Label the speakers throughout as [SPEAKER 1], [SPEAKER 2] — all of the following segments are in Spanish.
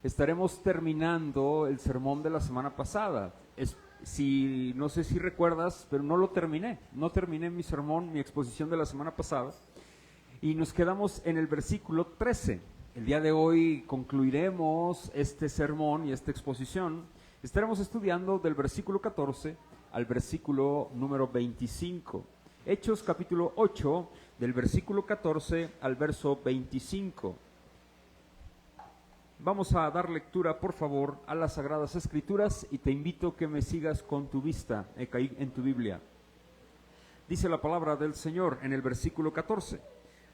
[SPEAKER 1] estaremos terminando el sermón de la semana pasada. No sé si recuerdas, pero no terminé mi sermón, mi exposición de la semana pasada, y nos quedamos en el versículo 13. El día de hoy concluiremos este sermón y esta exposición. Estaremos estudiando del versículo 14 al versículo número 25. Hechos capítulo 8, del versículo 14 al verso 25. Vamos a dar lectura, por favor, a las Sagradas Escrituras y te invito que me sigas con tu vista en tu Biblia. Dice la palabra del Señor en el versículo 14.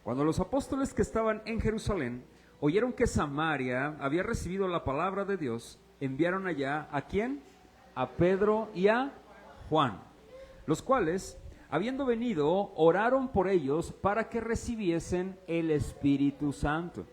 [SPEAKER 1] Cuando los apóstoles que estaban en Jerusalén oyeron que Samaria había recibido la palabra de Dios, enviaron allá, ¿a quién? A Pedro y a Juan, los cuales, habiendo venido, oraron por ellos para que recibiesen el Espíritu Santo,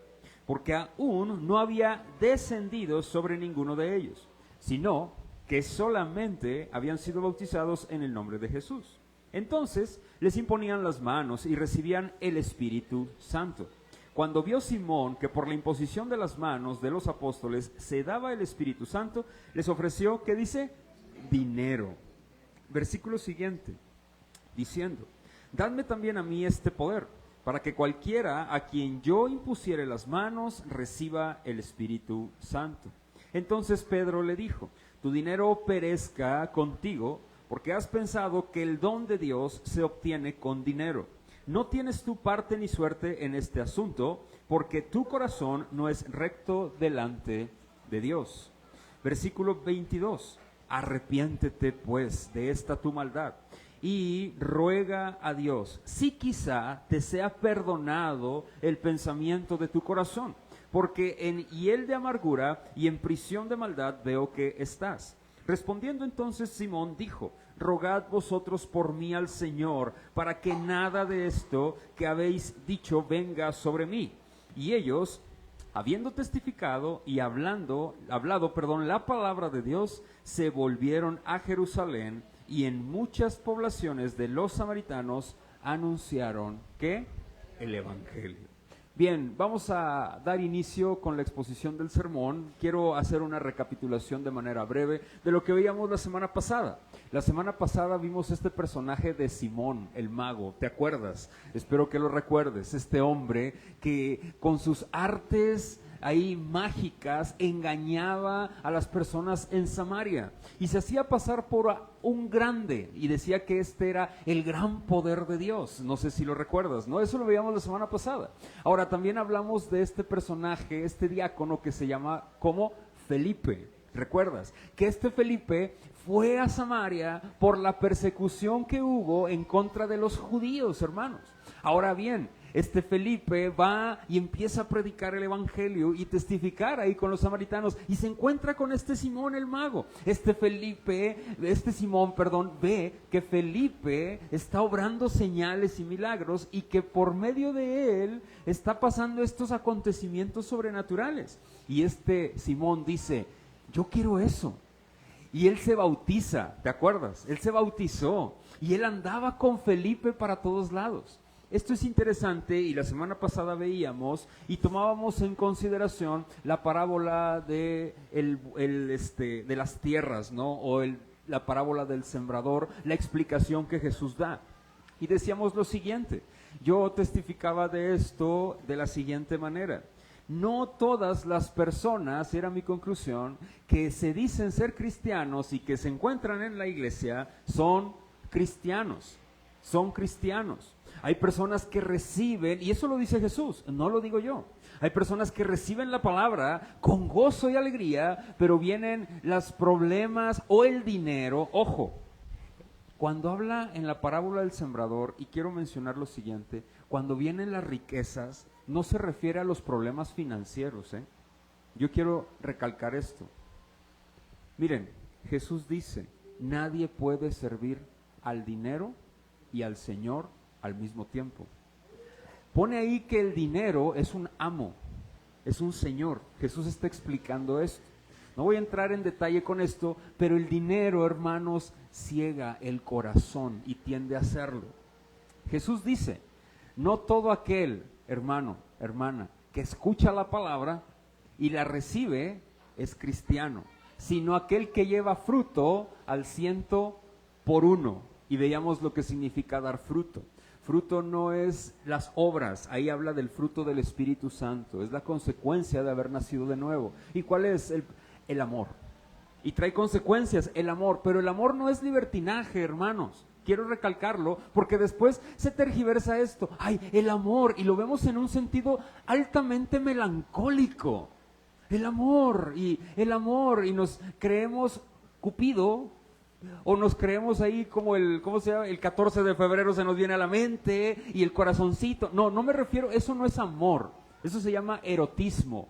[SPEAKER 1] porque aún no había descendido sobre ninguno de ellos, sino que solamente habían sido bautizados en el nombre de Jesús. Entonces les imponían las manos y recibían el Espíritu Santo. Cuando vio Simón que por la imposición de las manos de los apóstoles se daba el Espíritu Santo, les ofreció, ¿qué dice? Dinero. Versículo siguiente, diciendo: dadme también a mí este poder, para que cualquiera a quien yo impusiere las manos reciba el Espíritu Santo. Entonces Pedro le dijo: tu dinero perezca contigo, porque has pensado que el don de Dios se obtiene con dinero. No tienes tu parte ni suerte en este asunto, porque tu corazón no es recto delante de Dios. Versículo 22. Arrepiéntete pues de esta tu maldad y ruega a Dios, si quizá te sea perdonado el pensamiento de tu corazón, porque en hiel de amargura y en prisión de maldad veo que estás. Respondiendo entonces Simón dijo: rogad vosotros por mí al Señor, para que nada de esto que habéis dicho venga sobre mí. Y ellos, habiendo testificado y hablado la palabra de Dios, se volvieron a Jerusalén, y en muchas poblaciones de los samaritanos anunciaron ¿qué? El Evangelio. Bien, vamos a dar inicio con la exposición del sermón. Quiero hacer una recapitulación de manera breve de lo que veíamos la semana pasada. La semana pasada vimos este personaje de Simón, el mago, ¿te acuerdas? Espero que lo recuerdes. Este hombre que con sus artes ahí mágicas engañaba a las personas en Samaria y se hacía pasar por un grande y decía que este era el gran poder de Dios. No sé si lo recuerdas, ¿no? Eso lo veíamos la semana pasada. Ahora también hablamos de este personaje, este diácono que se llama como Felipe. ¿Recuerdas? Que este Felipe fue a Samaria por la persecución que hubo en contra de los judíos, hermanos. Ahora bien, este Felipe va y empieza a predicar el Evangelio y testificar ahí con los samaritanos y se encuentra con este Simón el mago. Este Simón, ve que Felipe está obrando señales y milagros y que por medio de él está pasando estos acontecimientos sobrenaturales. Y este Simón dice: yo quiero eso. Y él se bautiza, ¿te acuerdas? Él se bautizó y él andaba con Felipe para todos lados. Esto es interesante y la semana pasada veíamos y tomábamos en consideración la parábola de las tierras, ¿no? O la parábola del sembrador, la explicación que Jesús da. Y decíamos lo siguiente: yo testificaba de esto de la siguiente manera. No todas las personas, era mi conclusión, que se dicen ser cristianos y que se encuentran en la iglesia son cristianos. Hay personas que reciben, y eso lo dice Jesús, no lo digo yo. Hay personas que reciben la palabra con gozo y alegría, pero vienen los problemas o el dinero. Ojo, cuando habla en la parábola del sembrador, y quiero mencionar lo siguiente, cuando vienen las riquezas, no se refiere a los problemas financieros, ¿eh? Yo quiero recalcar esto. Miren, Jesús dice: nadie puede servir al dinero y al Señor al mismo tiempo. Pone ahí que el dinero es un amo, es un señor. Jesús está explicando esto. No voy a entrar en detalle con esto, pero el dinero, hermanos, ciega el corazón y tiende a hacerlo. Jesús dice: no todo aquel hermano, hermana, que escucha la palabra y la recibe es cristiano, sino aquel que lleva fruto al 100%. Y veíamos lo que significa dar fruto. Fruto no es las obras, ahí habla del fruto del Espíritu Santo, es la consecuencia de haber nacido de nuevo. ¿Y cuál es? El amor. Y trae consecuencias, el amor, pero el amor no es libertinaje, hermanos. Quiero recalcarlo porque después se tergiversa esto. ¡Ay, el amor! Y lo vemos en un sentido altamente melancólico. El amor, y nos creemos Cupido, o nos creemos ahí como ¿cómo se llama? El 14 de febrero se nos viene a la mente, y el corazoncito. No me refiero, eso no es amor. Eso se llama erotismo.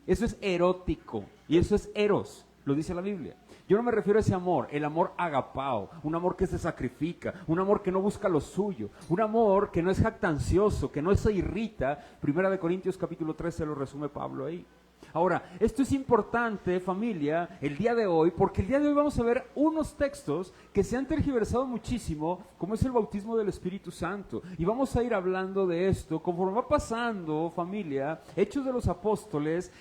[SPEAKER 1] Eso es erótico, y eso es eros, lo dice la Biblia. Yo no me refiero a ese amor, el amor agapao, un amor que se sacrifica, un amor que no busca lo suyo, un amor que no es jactancioso, que no se irrita. 1 Corintios capítulo 13 lo resume Pablo ahí. Ahora, esto es importante, familia, el día de hoy, porque el día de hoy vamos a ver unos textos que se han tergiversado muchísimo, como es el bautismo del Espíritu Santo. Y vamos a ir hablando de esto, conforme va pasando, familia, Hechos de los Apóstoles.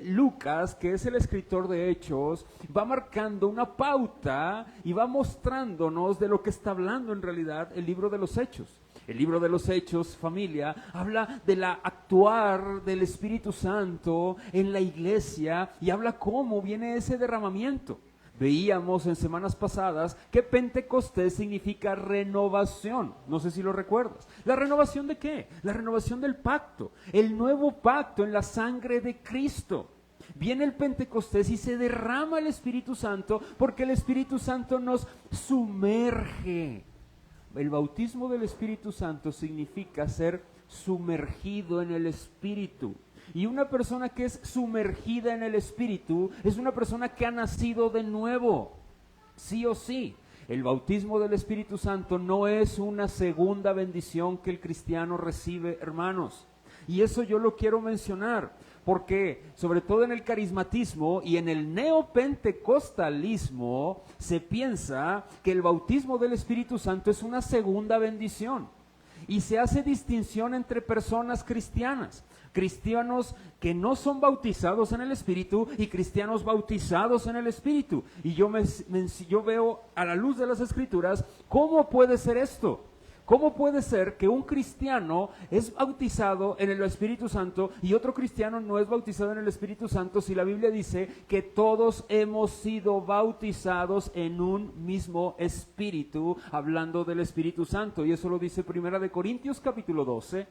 [SPEAKER 1] Lucas, que es el escritor de Hechos, va marcando una pauta y va mostrándonos de lo que está hablando en realidad el libro de los Hechos. El libro de los Hechos, familia, habla de la actuar del Espíritu Santo en la iglesia y habla cómo viene ese derramamiento. Veíamos en semanas pasadas que Pentecostés significa renovación. No sé si lo recuerdas. ¿La renovación de qué? La renovación del pacto. El nuevo pacto en la sangre de Cristo. Viene el Pentecostés y se derrama el Espíritu Santo porque el Espíritu Santo nos sumerge. El bautismo del Espíritu Santo significa ser sumergido en el Espíritu. Y una persona que es sumergida en el Espíritu es una persona que ha nacido de nuevo, sí o sí. El bautismo del Espíritu Santo no es una segunda bendición que el cristiano recibe, hermanos. Y eso yo lo quiero mencionar, porque sobre todo en el carismatismo y en el neopentecostalismo se piensa que el bautismo del Espíritu Santo es una segunda bendición. Y se hace distinción entre personas cristianas. Cristianos que no son bautizados en el Espíritu y cristianos bautizados en el Espíritu. Y yo veo a la luz de las Escrituras, ¿cómo puede ser esto? ¿Cómo puede ser que un cristiano es bautizado en el Espíritu Santo y otro cristiano no es bautizado en el Espíritu Santo si la Biblia dice que todos hemos sido bautizados en un mismo Espíritu, hablando del Espíritu Santo? Y eso lo dice 1 Corintios capítulo 12.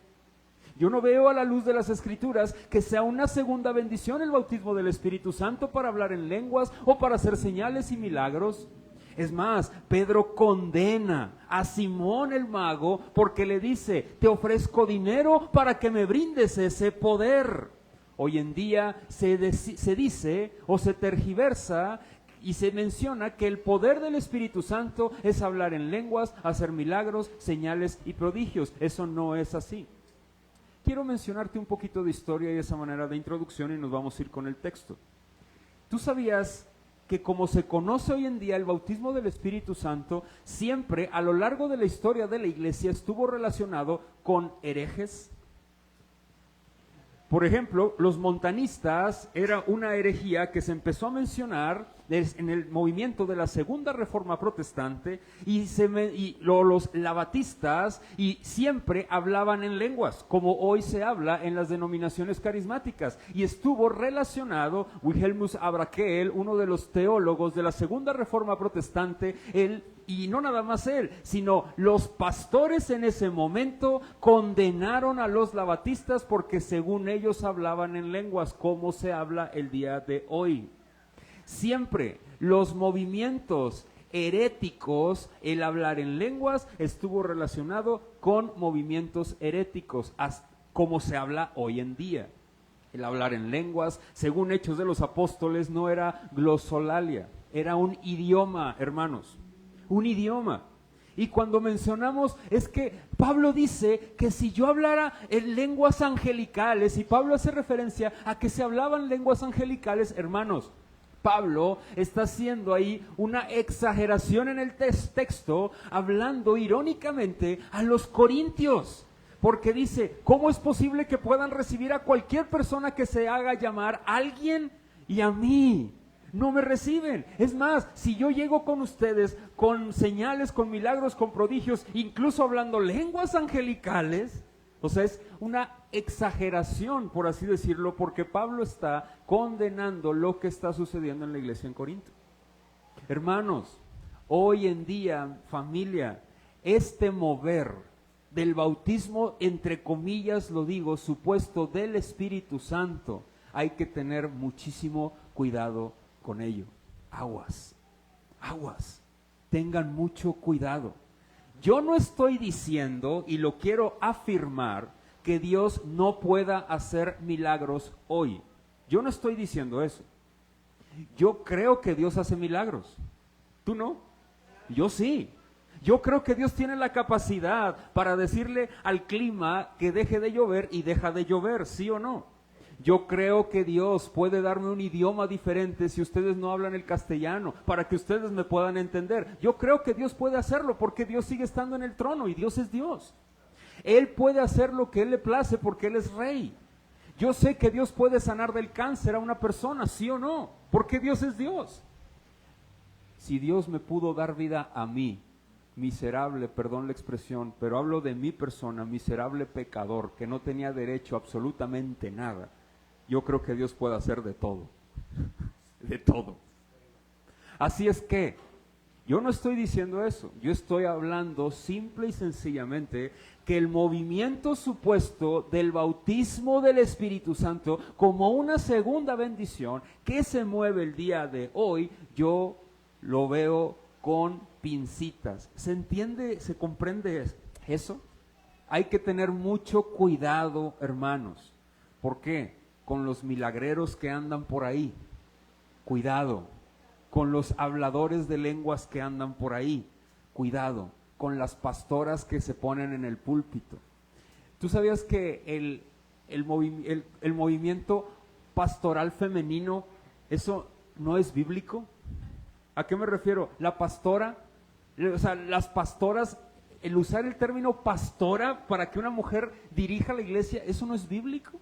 [SPEAKER 1] Yo no veo a la luz de las Escrituras que sea una segunda bendición el bautismo del Espíritu Santo para hablar en lenguas o para hacer señales y milagros. Es más, Pedro condena a Simón el mago porque le dice: te ofrezco dinero para que me brindes ese poder. Hoy en día se dice o se tergiversa y se menciona que el poder del Espíritu Santo es hablar en lenguas, hacer milagros, señales y prodigios. Eso no es así. Quiero mencionarte un poquito de historia y esa manera de introducción y nos vamos a ir con el texto. ¿Tú sabías que como se conoce hoy en día el bautismo del Espíritu Santo, siempre a lo largo de la historia de la iglesia estuvo relacionado con herejes? Por ejemplo, los montanistas era una herejía que se empezó a mencionar en el movimiento de la Segunda Reforma Protestante y los lavatistas y siempre hablaban en lenguas, como hoy se habla en las denominaciones carismáticas. Y estuvo relacionado Wilhelmus Abrakel, uno de los teólogos de la Segunda Reforma Protestante, y no nada más él, sino los pastores en ese momento condenaron a los lavatistas porque según ellos hablaban en lenguas, como se habla el día de hoy. Siempre los movimientos heréticos, el hablar en lenguas estuvo relacionado con movimientos heréticos, como se habla hoy en día. El hablar en lenguas, según Hechos de los Apóstoles, no era glosolalia, era un idioma, hermanos. Un idioma. Y cuando mencionamos, es que Pablo dice que si yo hablara en lenguas angelicales, y Pablo hace referencia a que se hablaban lenguas angelicales, hermanos, Pablo está haciendo ahí una exageración en el texto, hablando irónicamente a los corintios, porque dice: ¿cómo es posible que puedan recibir a cualquier persona que se haga llamar alguien y a mí no me reciben. Es más, si yo llego con ustedes con señales, con milagros, con prodigios, incluso hablando lenguas angelicales, o sea, es una exageración, por así decirlo, porque Pablo está condenando lo que está sucediendo en la iglesia en Corinto. Hermanos, hoy en día, familia, este mover del bautismo, entre comillas lo digo, supuesto del Espíritu Santo, hay que tener muchísimo cuidado con ello. Aguas, aguas, tengan mucho cuidado. Yo no estoy diciendo, y lo quiero afirmar, que Dios no pueda hacer milagros hoy. Yo no estoy diciendo eso. Yo creo que Dios hace milagros. ¿Tú no? Yo sí. Yo creo que Dios tiene la capacidad para decirle al clima que deje de llover y deja de llover, ¿sí o no? Yo creo que Dios puede darme un idioma diferente si ustedes no hablan el castellano, para que ustedes me puedan entender. Yo creo que Dios puede hacerlo porque Dios sigue estando en el trono y Dios es Dios. Él puede hacer lo que Él le place porque Él es rey. Yo sé que Dios puede sanar del cáncer a una persona, ¿sí o no? Porque Dios es Dios. Si Dios me pudo dar vida a mí, miserable, perdón la expresión, pero hablo de mi persona, miserable pecador, que no tenía derecho a absolutamente nada, yo creo que Dios puede hacer de todo, de todo. Así es que, yo no estoy diciendo eso, yo estoy hablando simple y sencillamente que el movimiento supuesto del bautismo del Espíritu Santo como una segunda bendición que se mueve el día de hoy, yo lo veo con pincitas. ¿Se entiende, se comprende eso? Hay que tener mucho cuidado, hermanos. ¿Por qué? Con los milagreros que andan por ahí. Cuidado. Con los habladores de lenguas que andan por ahí. Cuidado. Con las pastoras que se ponen en el púlpito. ¿Tú sabías que el movimiento pastoral femenino, eso no es bíblico? ¿A qué me refiero? La pastora, o sea, las pastoras, el usar el término pastora para que una mujer dirija la iglesia, eso no es bíblico.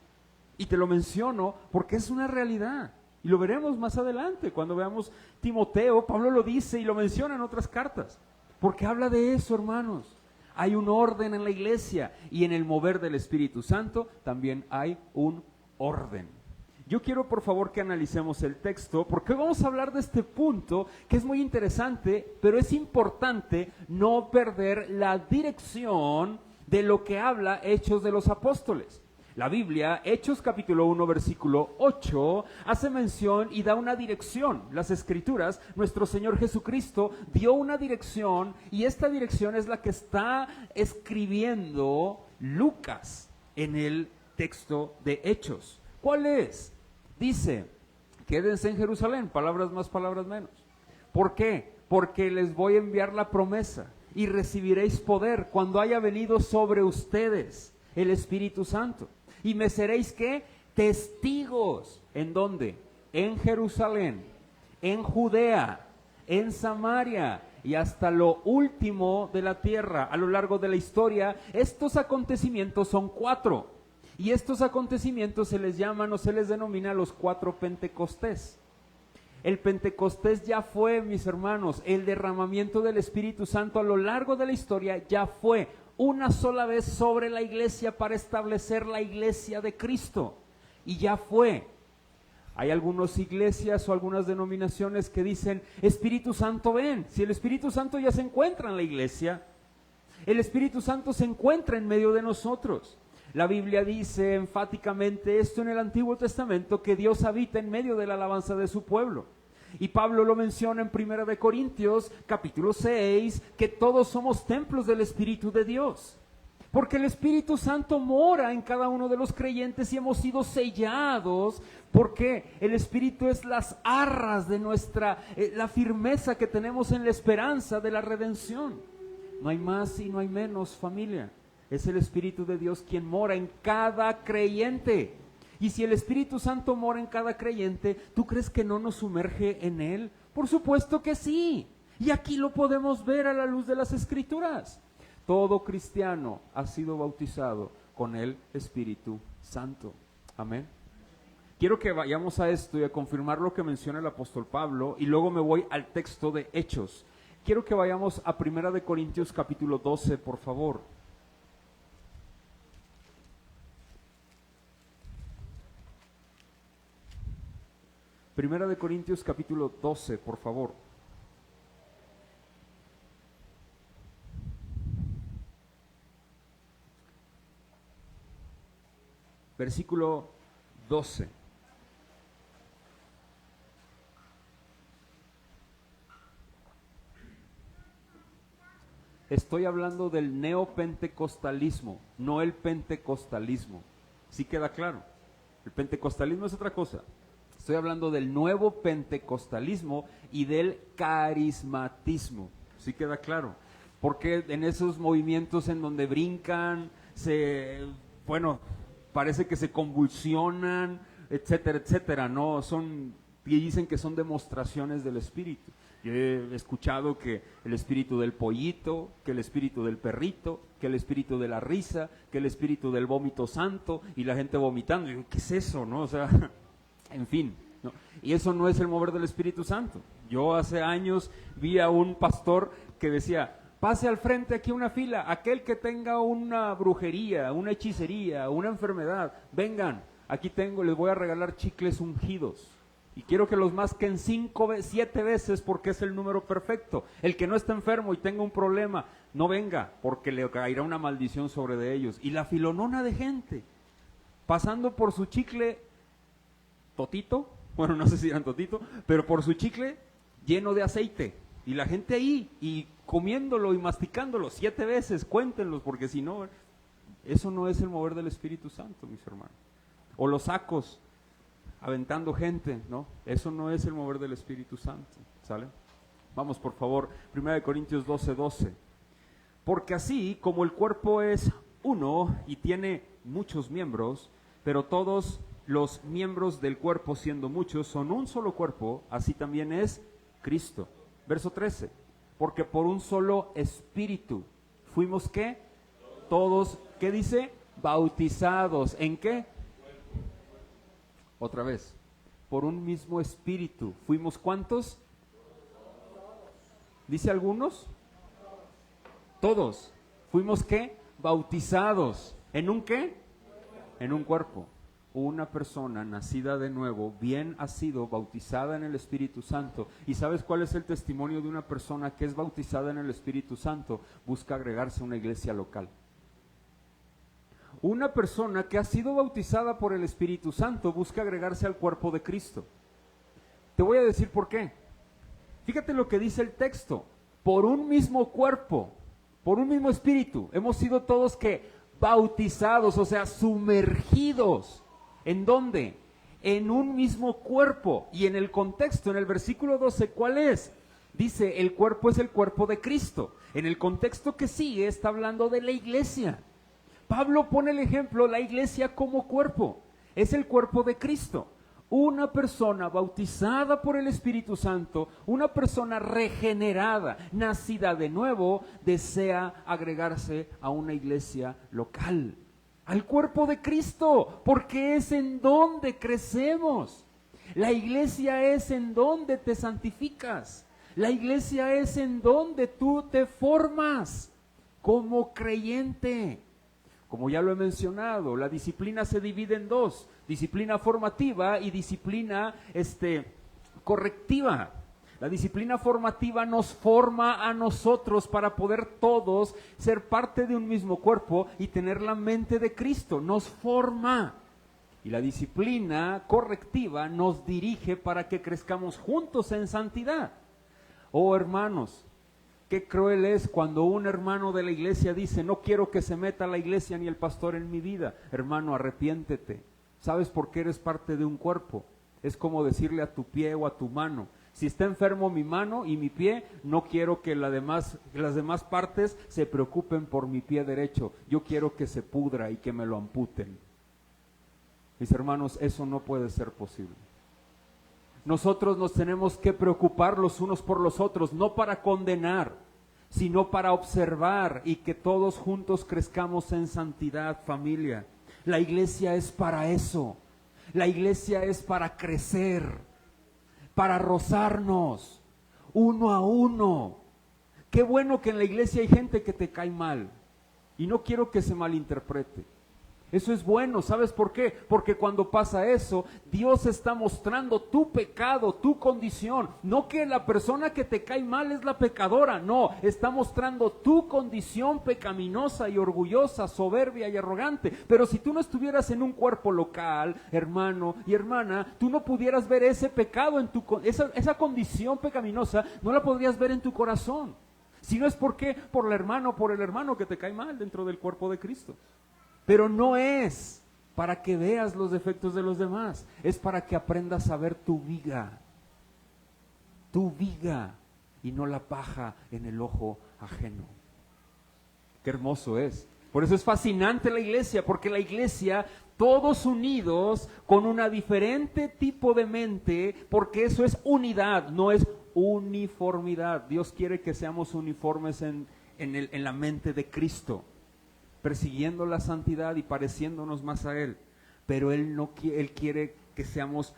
[SPEAKER 1] Y te lo menciono porque es una realidad. Y lo veremos más adelante, cuando veamos Timoteo, Pablo lo dice y lo menciona en otras cartas. Porque habla de eso, hermanos. Hay un orden en la iglesia y en el mover del Espíritu Santo también hay un orden. Yo quiero por favor que analicemos el texto, porque hoy vamos a hablar de este punto que es muy interesante, pero es importante no perder la dirección de lo que habla Hechos de los Apóstoles. La Biblia, Hechos capítulo 1, versículo 8, hace mención y da una dirección. Las Escrituras, nuestro Señor Jesucristo dio una dirección y esta dirección es la que está escribiendo Lucas en el texto de Hechos. ¿Cuál es? Dice, quédense en Jerusalén, palabras más, palabras menos. ¿Por qué? Porque les voy a enviar la promesa y recibiréis poder cuando haya venido sobre ustedes el Espíritu Santo. Y me seréis, ¿qué? Testigos. ¿En dónde? En Jerusalén, en Judea, en Samaria y hasta lo último de la tierra. A lo largo de la historia, estos acontecimientos son 4. Y estos acontecimientos se les llaman o se les denomina los 4 Pentecostés. El Pentecostés ya fue, mis hermanos, el derramamiento del Espíritu Santo a lo largo de la historia ya fue una sola vez sobre la iglesia para establecer la iglesia de Cristo. Y ya fue. Hay algunas iglesias o algunas denominaciones que dicen, Espíritu Santo ven. Si el Espíritu Santo ya se encuentra en la iglesia, el Espíritu Santo se encuentra en medio de nosotros. La Biblia dice enfáticamente esto en el Antiguo Testamento, que Dios habita en medio de la alabanza de su pueblo. Y Pablo lo menciona en 1 de Corintios, capítulo 6, que todos somos templos del Espíritu de Dios. Porque el Espíritu Santo mora en cada uno de los creyentes y hemos sido sellados, porque el Espíritu es las arras de nuestra, la firmeza que tenemos en la esperanza de la redención. No hay más y no hay menos, familia. Es el Espíritu de Dios quien mora en cada creyente. Y si el Espíritu Santo mora en cada creyente, ¿tú crees que no nos sumerge en él? Por supuesto que sí. Y aquí lo podemos ver a la luz de las Escrituras. Todo cristiano ha sido bautizado con el Espíritu Santo. Amén. Quiero que vayamos a esto y a confirmar lo que menciona el apóstol Pablo, y luego me voy al texto de Hechos. Quiero que vayamos a 1 Corintios capítulo 12, por favor. Primera de Corintios capítulo 12, por favor. Versículo 12. Estoy hablando del neopentecostalismo, no el pentecostalismo. ¿Sí queda claro? El pentecostalismo es otra cosa. Estoy hablando del nuevo pentecostalismo y del carismatismo. ¿Sí queda claro? Porque en esos movimientos en donde brincan, parece que se convulsionan, etcétera, etcétera, ¿no? Y dicen que son demostraciones del Espíritu. Yo he escuchado que el espíritu del pollito, que el espíritu del perrito, que el espíritu de la risa, que el espíritu del vómito santo, y la gente vomitando. Y digo, ¿qué es eso, no? O sea, en fin, ¿no? Y eso no es el mover del Espíritu Santo. Yo hace años vi a un pastor que decía, pase al frente aquí una fila, aquel que tenga una brujería, una hechicería, una enfermedad, vengan, aquí les voy a regalar chicles ungidos. Y quiero que los masquen 7 veces porque es el número perfecto. El que no está enfermo y tenga un problema, no venga porque le caerá una maldición sobre de ellos. Y la filonona de gente, pasando por su chicle totito, bueno, no sé si eran totito, pero por su chicle lleno de aceite. Y la gente ahí, y comiéndolo y masticándolo 7 veces, cuéntenlos, porque si no, eso no es el mover del Espíritu Santo, mis hermanos. O los sacos, aventando gente, ¿no? Eso no es el mover del Espíritu Santo, ¿sale? Vamos, por favor, 1 Corintios 12. Porque así como el cuerpo es uno y tiene muchos miembros, pero todos los miembros del cuerpo, siendo muchos, son un solo cuerpo, así también es Cristo. Verso 13, porque por un solo espíritu fuimos, ¿qué? Todos, ¿qué dice? Bautizados, ¿en qué? Otra vez, por un mismo espíritu. ¿Fuimos cuántos? ¿Dice algunos? Todos. ¿Fuimos qué? Bautizados. ¿En un qué? En un cuerpo. Una persona nacida de nuevo, bien ha sido bautizada en el Espíritu Santo. ¿Y sabes cuál es el testimonio de una persona que es bautizada en el Espíritu Santo? Busca agregarse a una iglesia local. Una persona que ha sido bautizada por el Espíritu Santo busca agregarse al cuerpo de Cristo. Te voy a decir por qué. Fíjate lo que dice el texto. Por un mismo cuerpo, por un mismo espíritu, hemos sido todos que bautizados, o sea, sumergidos. ¿En dónde? En un mismo cuerpo. Y en el contexto, en el versículo 12, ¿cuál es? Dice, el cuerpo es el cuerpo de Cristo. En el contexto que sigue está hablando de la iglesia. Pablo pone el ejemplo, la iglesia como cuerpo, es el cuerpo de Cristo. Una persona bautizada por el Espíritu Santo, una persona regenerada, nacida de nuevo, desea agregarse a una iglesia local, al cuerpo de Cristo, porque es en donde crecemos. La iglesia es en donde te santificas, la iglesia es en donde tú te formas como creyente. Como ya lo he mencionado, la disciplina se divide en dos, disciplina formativa y disciplina correctiva. La disciplina formativa nos forma a nosotros para poder todos ser parte de un mismo cuerpo y tener la mente de Cristo, nos forma. Y la disciplina correctiva nos dirige para que crezcamos juntos en santidad. Oh hermanos, qué cruel es cuando un hermano de la iglesia dice, no quiero que se meta la iglesia ni el pastor en mi vida. Hermano, arrepiéntete. ¿Sabes por qué eres parte de un cuerpo? Es como decirle a tu pie o a tu mano, si está enfermo mi mano y mi pie, no quiero que las demás partes se preocupen por mi pie derecho. Yo quiero que se pudra y que me lo amputen. Mis hermanos, eso no puede ser posible. Nosotros nos tenemos que preocupar los unos por los otros, no para condenar, sino para observar y que todos juntos crezcamos en santidad, familia. La iglesia es para eso. La iglesia es para crecer, para rozarnos, uno a uno. Qué bueno que en la iglesia hay gente que te cae mal. Y no quiero que se malinterprete. Eso es bueno, ¿sabes por qué? Porque cuando pasa eso, Dios está mostrando tu pecado, tu condición. No que la persona que te cae mal es la pecadora, no, está mostrando tu condición pecaminosa y orgullosa, soberbia y arrogante. Pero si tú no estuvieras en un cuerpo local, hermano y hermana, tú no pudieras ver ese pecado en esa condición pecaminosa, no la podrías ver en tu corazón. Si no es porque por el hermano que te cae mal dentro del cuerpo de Cristo. Pero no es para que veas los defectos de los demás, es para que aprendas a ver tu viga, y no la paja en el ojo ajeno. Qué hermoso es. Por eso es fascinante la iglesia, porque la iglesia, todos unidos con una diferente tipo de mente, porque eso es unidad, no es uniformidad. Dios quiere que seamos uniformes en la mente de Cristo, persiguiendo la santidad y pareciéndonos más a Él, pero Él quiere que seamos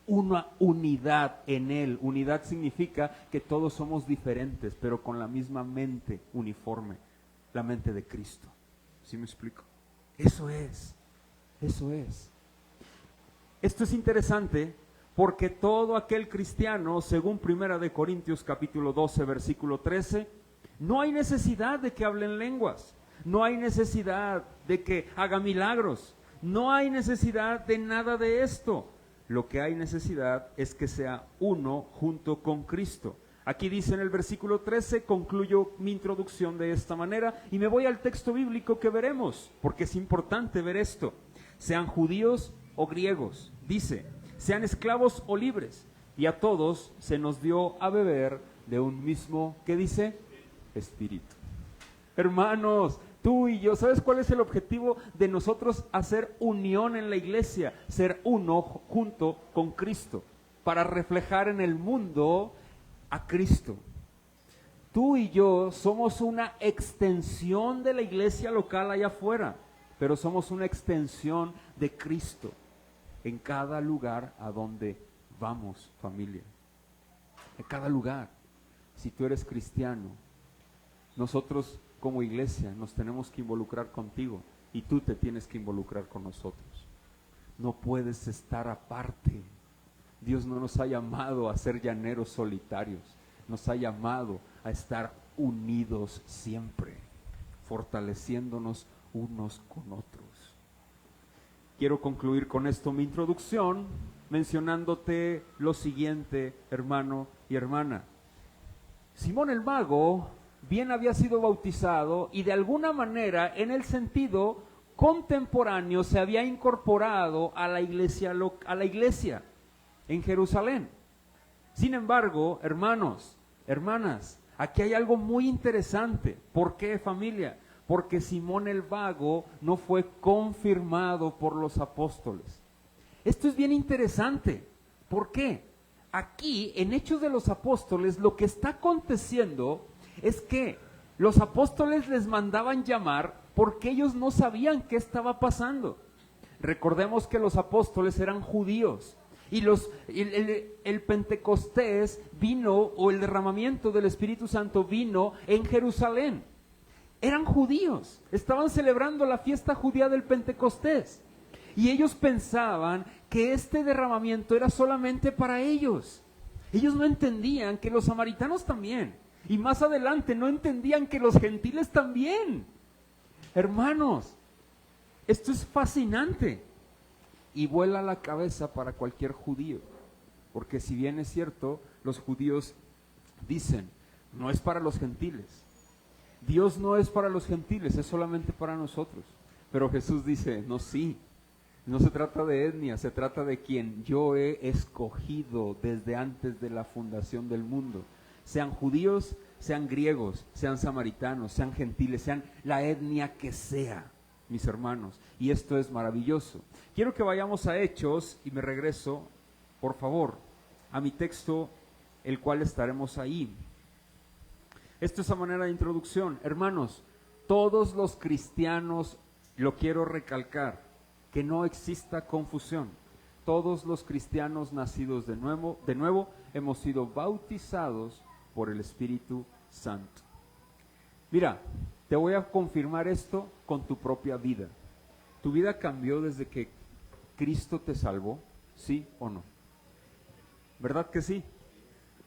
[SPEAKER 1] una unidad en Él. Unidad significa que todos somos diferentes, pero con la misma mente uniforme, la mente de Cristo. ¿Sí me explico? Eso es. Esto es interesante porque todo aquel cristiano, según 1 Corintios capítulo 12, versículo 13, no hay necesidad de que hablen lenguas, no hay necesidad de que haga milagros, no hay necesidad de nada de esto. Lo que hay necesidad es que sea uno junto con Cristo. Aquí dice en el versículo 13, concluyo mi introducción de esta manera y me voy al texto bíblico que veremos, porque es importante ver esto. Sean judíos o griegos, dice, sean esclavos o libres, y a todos se nos dio a beber de un mismo, ¿qué dice? Espíritu. Hermanos, tú y yo, ¿sabes cuál es el objetivo de nosotros hacer unión en la iglesia? Ser uno junto con Cristo, para reflejar en el mundo a Cristo. Tú y yo somos una extensión de la iglesia local allá afuera, pero somos una extensión de Cristo en cada lugar a donde vamos, familia. En cada lugar. Si tú eres cristiano, nosotros como iglesia nos tenemos que involucrar contigo y tú te tienes que involucrar con nosotros. No puedes estar aparte. Dios no nos ha llamado a ser llaneros solitarios, nos ha llamado a estar unidos siempre, fortaleciéndonos unos con otros. Quiero concluir con esto mi introducción mencionándote lo siguiente, hermano y hermana. Simón el Mago bien había sido bautizado y de alguna manera en el sentido contemporáneo se había incorporado a la iglesia en Jerusalén. Sin embargo, hermanos, hermanas, aquí hay algo muy interesante. ¿Por qué, familia? Porque Simón el Mago no fue confirmado por los apóstoles. Esto es bien interesante. ¿Por qué? Aquí, en Hechos de los Apóstoles, lo que está aconteciendo es que los apóstoles les mandaban llamar porque ellos no sabían qué estaba pasando. Recordemos que los apóstoles eran judíos y el Pentecostés vino, o el derramamiento del Espíritu Santo vino en Jerusalén. Eran judíos, estaban celebrando la fiesta judía del Pentecostés y ellos pensaban que este derramamiento era solamente para ellos. Ellos no entendían que los samaritanos también, y más adelante no entendían que los gentiles también. Hermanos, esto es fascinante y vuela la cabeza para cualquier judío, porque si bien es cierto, los judíos dicen, no es para los gentiles, Dios no es para los gentiles, es solamente para nosotros. Pero Jesús dice, no, sí, no se trata de etnia, se trata de quien yo he escogido desde antes de la fundación del mundo. Sean judíos, sean griegos, sean samaritanos, sean gentiles, sean la etnia que sea, mis hermanos. Y esto es maravilloso. Quiero que vayamos a Hechos y me regreso, por favor, a mi texto, el cual estaremos ahí. Esto es a manera de introducción. Hermanos, todos los cristianos, lo quiero recalcar, que no exista confusión. Todos los cristianos nacidos de nuevo hemos sido bautizados por el Espíritu Santo. Mira, te voy a confirmar esto con tu propia vida. ¿Tu vida cambió desde que Cristo te salvó? ¿Sí o no? ¿Verdad que sí?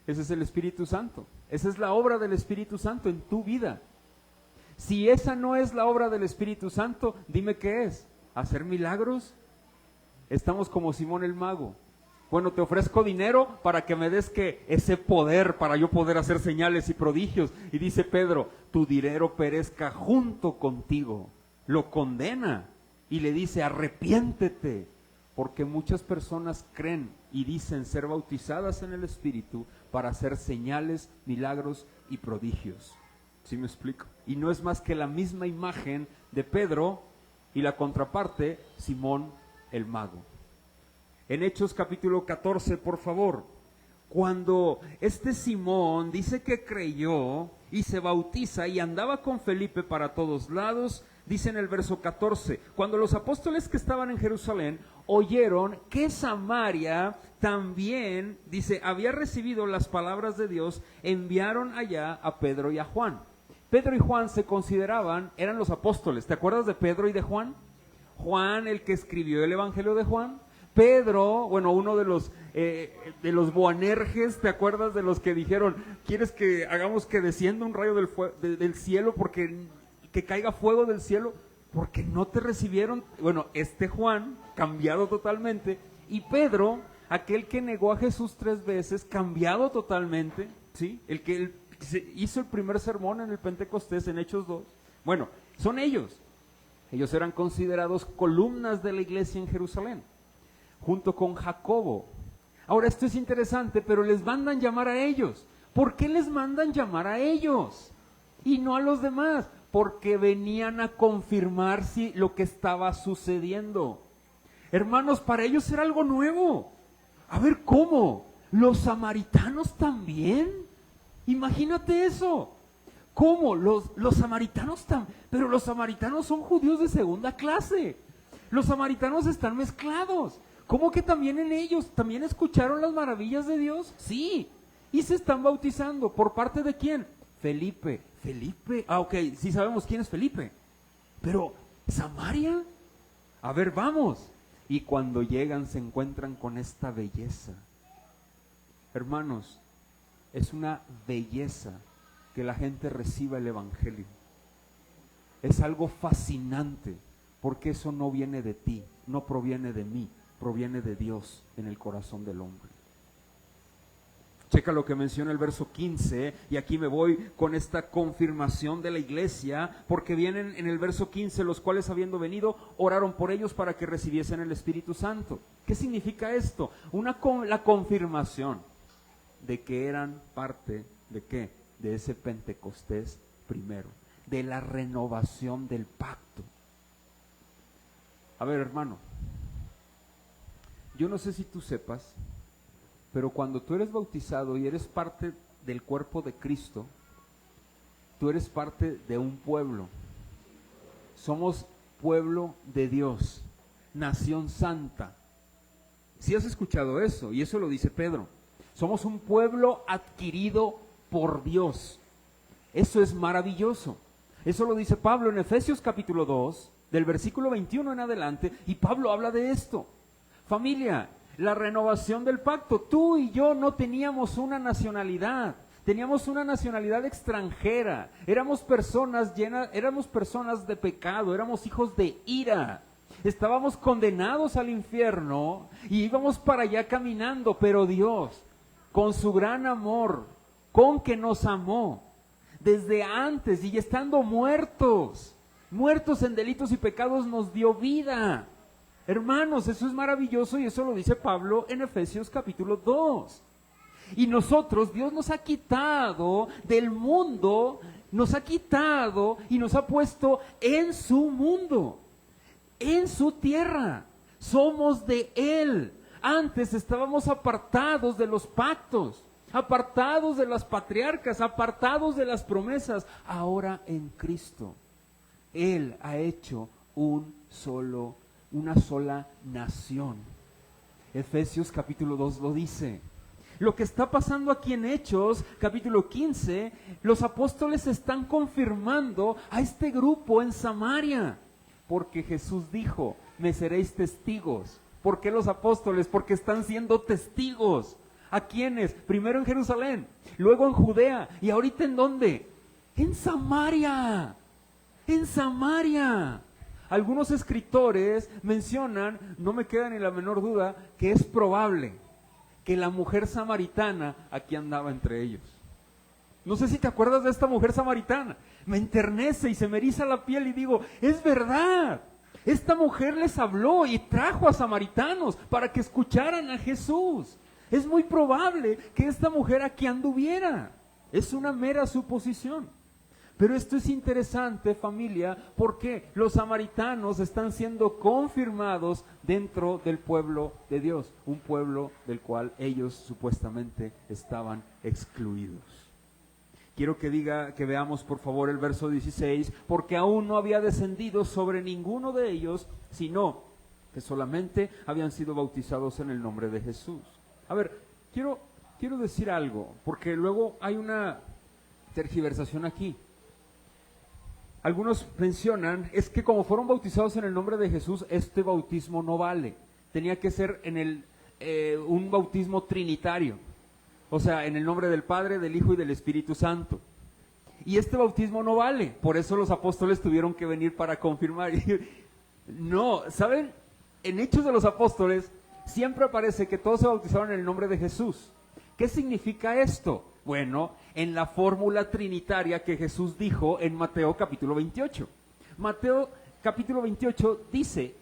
[SPEAKER 1] Ese es el Espíritu Santo. Esa es la obra del Espíritu Santo en tu vida. Si esa no es la obra del Espíritu Santo, dime qué es. ¿Hacer milagros? Estamos como Simón el mago. Bueno, te ofrezco dinero para que me des ese poder para yo poder hacer señales y prodigios. Y dice Pedro, tu dinero perezca junto contigo. Lo condena y le dice, arrepiéntete. Porque muchas personas creen y dicen ser bautizadas en el Espíritu para hacer señales, milagros y prodigios. ¿Sí me explico? Y no es más que la misma imagen de Pedro y la contraparte, Simón el mago. En Hechos capítulo 14, por favor, cuando este Simón dice que creyó y se bautiza y andaba con Felipe para todos lados, dice en el verso 14, cuando los apóstoles que estaban en Jerusalén oyeron que Samaria también, dice, había recibido las palabras de Dios, enviaron allá a Pedro y a Juan. Pedro y Juan se consideraban, eran los apóstoles. ¿Te acuerdas de Pedro y de Juan? Juan, el que escribió el Evangelio de Juan. Pedro, bueno, uno de los Boanerges, ¿te acuerdas de los que dijeron, ¿quieres que hagamos que descienda un rayo del cielo porque que caiga fuego del cielo? Porque no te recibieron. Bueno, Juan, cambiado totalmente, y Pedro, aquel que negó a Jesús 3 veces, cambiado totalmente, ¿sí? El que hizo el primer sermón en el Pentecostés, en Hechos 2. Bueno, son ellos. Ellos eran considerados columnas de la iglesia en Jerusalén, junto con Jacobo. Ahora, esto es interesante, pero les mandan llamar a ellos. ¿Por qué les mandan llamar a ellos y no a los demás? Porque venían a confirmar lo que estaba sucediendo. Hermanos, para ellos era algo nuevo. A ver, ¿cómo? ¿Los samaritanos también? Imagínate eso. ¿Cómo? Los samaritanos también. Pero los samaritanos son judíos de segunda clase. Los samaritanos están mezclados. ¿Cómo que también en ellos? ¿También escucharon las maravillas de Dios? Sí. Y se están bautizando. ¿Por parte de quién? Felipe. Ok, sí sabemos quién es Felipe. Pero, ¿Samaria? A ver, vamos. Y cuando llegan se encuentran con esta belleza. Hermanos, es una belleza que la gente reciba el Evangelio. Es algo fascinante, porque eso no viene de ti, no proviene de mí, proviene de Dios en el corazón del hombre. Checa lo que menciona el verso 15, y aquí me voy con esta confirmación de la iglesia, porque vienen en el verso 15, los cuales habiendo venido, oraron por ellos para que recibiesen el Espíritu Santo. ¿Qué significa esto? La confirmación de que eran parte ¿de qué? De ese Pentecostés primero, de la renovación del pacto. A ver, hermano, yo no sé si tú sepas, pero cuando tú eres bautizado y eres parte del cuerpo de Cristo, tú eres parte de un pueblo. Somos pueblo de Dios, nación santa. ¿Sí has escuchado eso? Y eso lo dice Pedro. Somos un pueblo adquirido por Dios. Eso es maravilloso. Eso lo dice Pablo en Efesios capítulo 2, del versículo 21 en adelante, y Pablo habla de esto. Familia, la renovación del pacto. Tú y yo no teníamos una nacionalidad, teníamos una nacionalidad extranjera. Éramos personas de pecado, éramos hijos de ira. Estábamos condenados al infierno y íbamos para allá caminando, pero Dios, con su gran amor, con que nos amó desde antes y estando muertos en delitos y pecados, nos dio vida. Hermanos, eso es maravilloso, y eso lo dice Pablo en Efesios capítulo 2. Y nosotros, Dios nos ha quitado del mundo, nos ha quitado y nos ha puesto en su mundo, en su tierra. Somos de Él. Antes estábamos apartados de los pactos, apartados de las patriarcas, apartados de las promesas. Ahora en Cristo, Él ha hecho un solo una sola nación. Efesios capítulo 2 lo dice. Lo que está pasando aquí en Hechos, capítulo 15, los apóstoles están confirmando a este grupo en Samaria, porque Jesús dijo, me seréis testigos. ¿Por qué los apóstoles? Porque están siendo testigos. ¿A quiénes? Primero en Jerusalén, luego en Judea, y ahorita ¿en dónde? En Samaria. En Samaria. Algunos escritores mencionan, no me queda ni la menor duda, que es probable que la mujer samaritana aquí andaba entre ellos. No sé si te acuerdas de esta mujer samaritana. Me enternece y se me eriza la piel y digo, es verdad. Esta mujer les habló y trajo a samaritanos para que escucharan a Jesús. Es muy probable que esta mujer aquí anduviera. Es una mera suposición. Pero esto es interesante, familia, porque los samaritanos están siendo confirmados dentro del pueblo de Dios, un pueblo del cual ellos supuestamente estaban excluidos. Quiero que veamos por favor el verso 16, porque aún no había descendido sobre ninguno de ellos, sino que solamente habían sido bautizados en el nombre de Jesús. A ver, quiero decir algo, porque luego hay una tergiversación aquí. Algunos mencionan, es que como fueron bautizados en el nombre de Jesús, este bautismo no vale. Tenía que ser un bautismo trinitario. O sea, en el nombre del Padre, del Hijo y del Espíritu Santo. Y este bautismo no vale. Por eso los apóstoles tuvieron que venir para confirmar. No, ¿saben? En Hechos de los Apóstoles siempre aparece que todos se bautizaron en el nombre de Jesús. ¿Qué significa esto? Bueno, en la fórmula trinitaria que Jesús dijo en Mateo capítulo 28. Mateo capítulo 28 dice,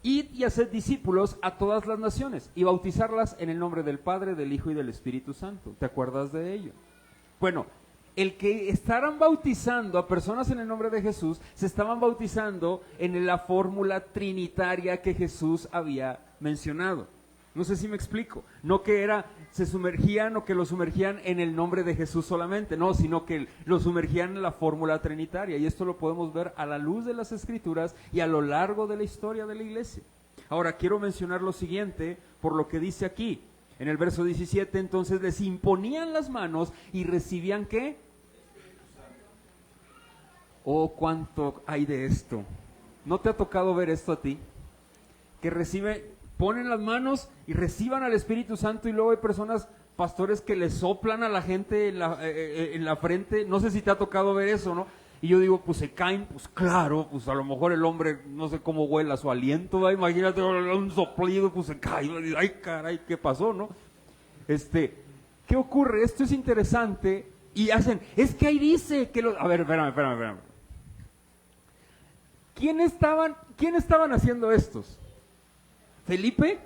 [SPEAKER 1] id y haced discípulos a todas las naciones y bautizarlas en el nombre del Padre, del Hijo y del Espíritu Santo. ¿Te acuerdas de ello? Bueno, el que estaban bautizando a personas en el nombre de Jesús, se estaban bautizando en la fórmula trinitaria que Jesús había mencionado. No sé si me explico. No que se sumergían o que lo sumergían en el nombre de Jesús solamente, no, sino que lo sumergían en la fórmula trinitaria. Y esto lo podemos ver a la luz de las Escrituras y a lo largo de la historia de la iglesia. Ahora, quiero mencionar lo siguiente por lo que dice aquí. En el verso 17, entonces les imponían las manos y recibían ¿qué? Oh, cuánto hay de esto. ¿No te ha tocado ver esto a ti? Que ponen las manos y reciban al Espíritu Santo y luego hay personas, pastores, que le soplan a la gente en la frente. No sé si te ha tocado ver eso, ¿no? Y yo digo, pues se caen, pues claro, pues a lo mejor el hombre, no sé cómo huela su aliento, ¿va? Imagínate un soplido, pues se cae, ay caray, ¿qué pasó, no? ¿Qué ocurre? Esto es interesante y hacen, es que ahí dice que a ver, espérame. ¿Quién estaban haciendo estos? ¿Felipe?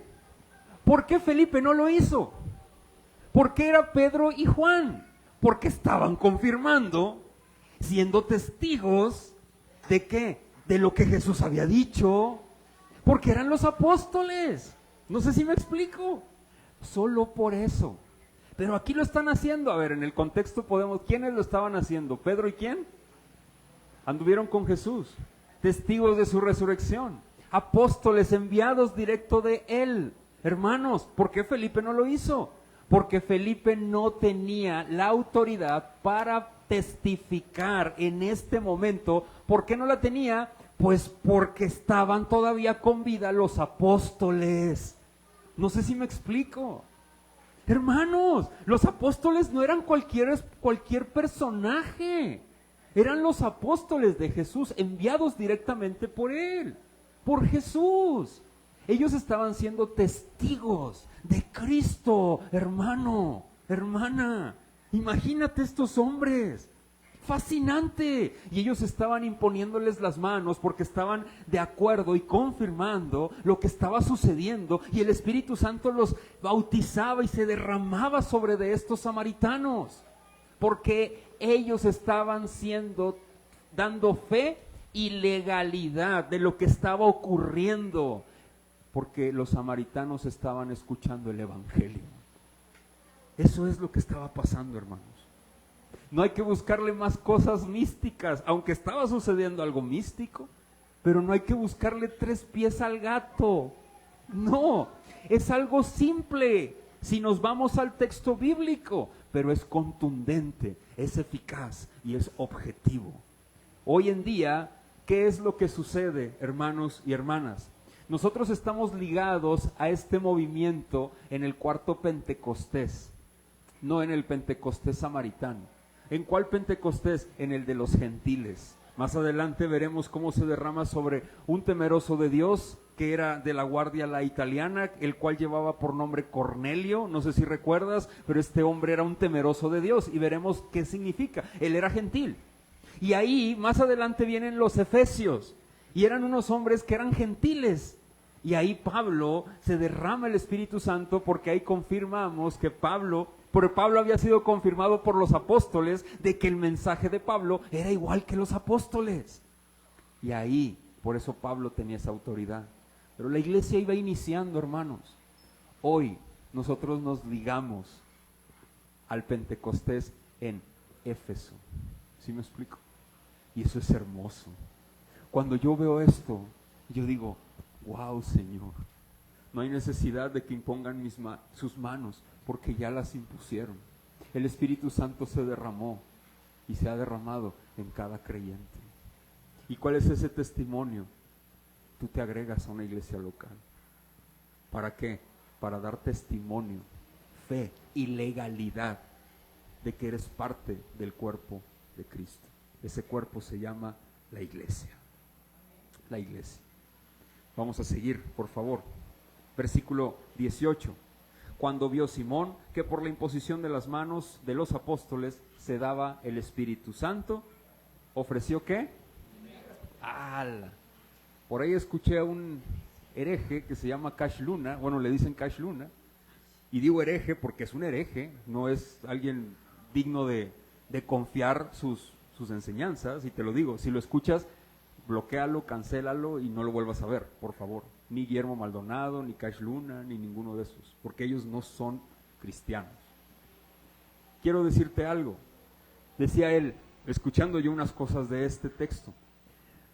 [SPEAKER 1] ¿Por qué Felipe no lo hizo? ¿Por qué era Pedro y Juan? Porque estaban confirmando, siendo testigos ¿de qué? De lo que Jesús había dicho, porque eran los apóstoles. No sé si me explico. Solo por eso. Pero aquí lo están haciendo. A ver, en el contexto ¿quiénes lo estaban haciendo? ¿Pedro y quién? Anduvieron con Jesús, testigos de su resurrección, apóstoles enviados directo de él. Hermanos, ¿por qué Felipe no lo hizo? Porque Felipe no tenía la autoridad para testificar en este momento. ¿Por qué no la tenía? Pues porque estaban todavía con vida los apóstoles. No sé si me explico. Hermanos, los apóstoles no eran cualquier personaje. Eran los apóstoles de Jesús, enviados directamente por él, por Jesús. Ellos estaban siendo testigos de Cristo, hermano, hermana. Imagínate estos hombres, fascinante. Y ellos estaban imponiéndoles las manos porque estaban de acuerdo y confirmando lo que estaba sucediendo. Y el Espíritu Santo los bautizaba y se derramaba sobre de estos samaritanos. Porque ellos estaban dando fe y legalidad de lo que estaba ocurriendo. Porque los samaritanos estaban escuchando el Evangelio. Eso es lo que estaba pasando, hermanos. No hay que buscarle más cosas místicas, aunque estaba sucediendo algo místico, pero no hay que buscarle 3 pies al gato. No, es algo simple si nos vamos al texto bíblico, pero es contundente, es eficaz y es objetivo. Hoy en día, ¿qué es lo que sucede, hermanos y hermanas? Nosotros estamos ligados a este movimiento en el cuarto Pentecostés, no en el Pentecostés samaritano. ¿En cuál Pentecostés? En el de los gentiles. Más adelante veremos cómo se derrama sobre un temeroso de Dios que era de la guardia la italiana, el cual llevaba por nombre Cornelio, no sé si recuerdas, pero este hombre era un temeroso de Dios y veremos qué significa. Él era gentil. Y ahí más adelante vienen los efesios y eran unos hombres que eran gentiles. Y ahí Pablo se derrama el Espíritu Santo porque ahí confirmamos que Pablo había sido confirmado por los apóstoles de que el mensaje de Pablo era igual que los apóstoles. Y ahí, por eso Pablo tenía esa autoridad. Pero la iglesia iba iniciando, hermanos. Hoy nosotros nos ligamos al Pentecostés en Éfeso. ¿Sí me explico? Y eso es hermoso. Cuando yo veo esto, yo digo, wow, Señor, no hay necesidad de que impongan sus manos, porque ya las impusieron. El Espíritu Santo se derramó y se ha derramado en cada creyente. ¿Y cuál es ese testimonio? Tú te agregas a una iglesia local. ¿Para qué? Para dar testimonio, fe y legalidad de que eres parte del cuerpo de Cristo. Ese cuerpo se llama la iglesia. La iglesia. Vamos a seguir, por favor. Versículo 18. Cuando vio Simón que por la imposición de las manos de los apóstoles se daba el Espíritu Santo, ¿ofreció qué? ¡Ala! Por ahí escuché a un hereje que se llama Cash Luna, bueno, le dicen Cash Luna, y digo hereje porque es un hereje, no es alguien digno de confiar sus enseñanzas, y te lo digo, si lo escuchas, bloquéalo, cancélalo y no lo vuelvas a ver, por favor. Ni Guillermo Maldonado, ni Cash Luna, ni ninguno de esos, porque ellos no son cristianos. Quiero decirte algo, decía él, escuchando yo unas cosas de este texto.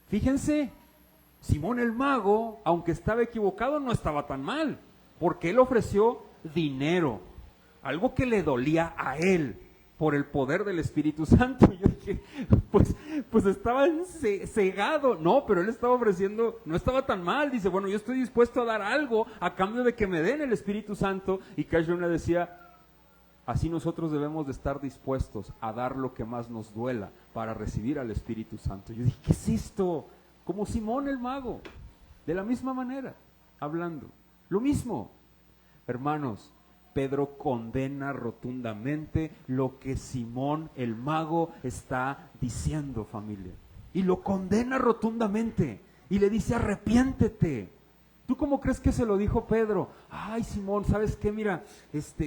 [SPEAKER 1] Fíjense, Simón el mago, aunque estaba equivocado, no estaba tan mal, porque él ofreció dinero, algo que le dolía a él, por el poder del Espíritu Santo. Yo dije, pues estaba cegado. No, pero él estaba ofreciendo, no estaba tan mal. Dice, bueno, yo estoy dispuesto a dar algo a cambio de que me den el Espíritu Santo. Y Cash Luna decía, así nosotros debemos de estar dispuestos a dar lo que más nos duela para recibir al Espíritu Santo. Yo dije, ¿qué es esto? Como Simón el mago, de la misma manera, hablando. Lo mismo, hermanos. Pedro condena rotundamente lo que Simón el mago está diciendo, familia. Y lo condena rotundamente. Y le dice, arrepiéntete. ¿Tú cómo crees que se lo dijo Pedro? Ay, Simón, ¿sabes qué? Mira,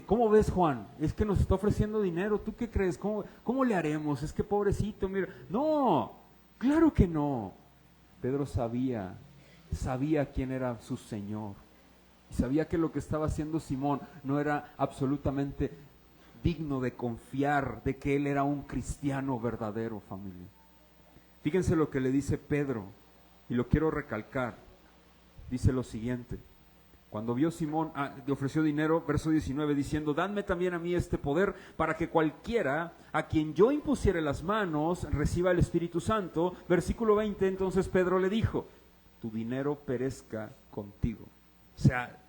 [SPEAKER 1] ¿cómo ves, Juan? Es que nos está ofreciendo dinero. ¿Tú qué crees? ¿Cómo le haremos? Es que pobrecito, mira. No, claro que no. Pedro sabía quién era su Señor. Y sabía que lo que estaba haciendo Simón no era absolutamente digno de confiar, de que él era un cristiano verdadero, familia. Fíjense lo que le dice Pedro, y lo quiero recalcar. Dice lo siguiente: cuando vio Simón, le ofreció dinero, verso 19, diciendo, dadme también a mí este poder, para que cualquiera a quien yo impusiere las manos reciba el Espíritu Santo. Versículo 20, entonces Pedro le dijo, tu dinero perezca contigo. O sea,